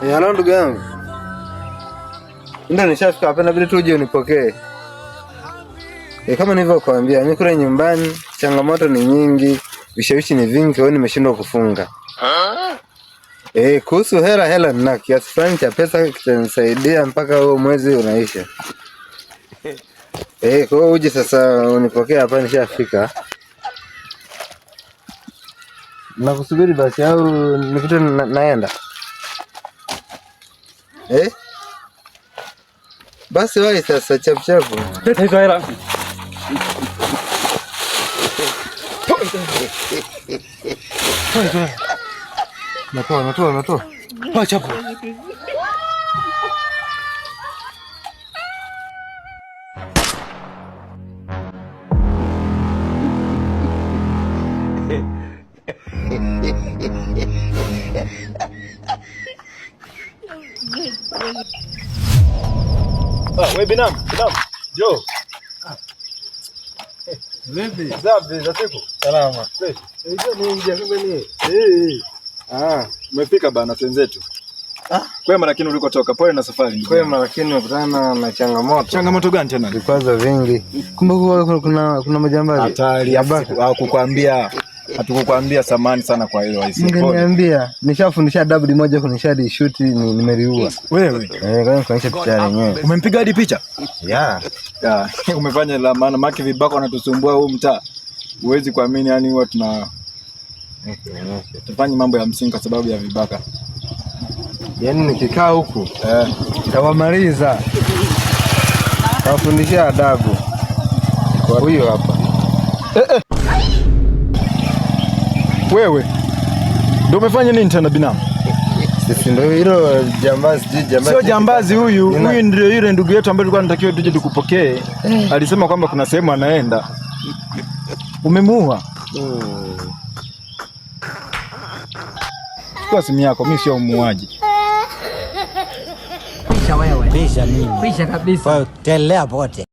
Halo ndugu yangu. Ndio nishafika hapa na vile tu uje unipokee. Kama nilivyokuambia, mimi kule nyumbani changamoto ni nyingi, vishawishi ni vingi, kwa hiyo nimeshindwa kufunga. Kuhusu hela nina kiasi fulani cha pesa kitanisaidia mpaka huo mwezi unaisha. Kwa hiyo uje sasa unipokee hapa nishafika. Nakusubiri basi au nikute naenda? Basi wahi sasa chapu. Leta hizo hela. Natoa. Toa chapu. Wewe binamu, Jo. Vipi? Safi, za siku. Salama. Umefika bana wenzetu. Kwema lakini ulikotoka, pole na safari. Kwema lakini nimekutana na changamoto. Changamoto gani tena? Vikwazo vingi. Kumbe kuna majambazi. Hatari. Hatukukwambia samani sana kwa hilo aisi. Ningeniambia, nishafundisha double moja kunishadi shoot nimeliua. Wewe? Kwa kuonyesha picha yenyewe. Umempiga hadi picha? Yeah. Umefanya la maana maki vibaka wanatusumbua huu mtaa. Huwezi kuamini yani huwa tufanye mambo ya msingi kwa sababu ya vibaka. Yaani nikikaa huku tawamaliza. Wafundisha adabu. Kwa huyo hapa. Wewe ndio umefanya nini tena binamu? Sisi ndio hilo jambazi. Sio jambazi huyu ndio yule ndugu yetu ambaye tulikuwa tunatakiwa tuje tukupokee. Alisema kwamba kuna sehemu anaenda. Umemuua? Kwa simu yako, mimi sio muuaji. Pisha wewe. Pisha mimi. Pisha kabisa. Kwa telea pote.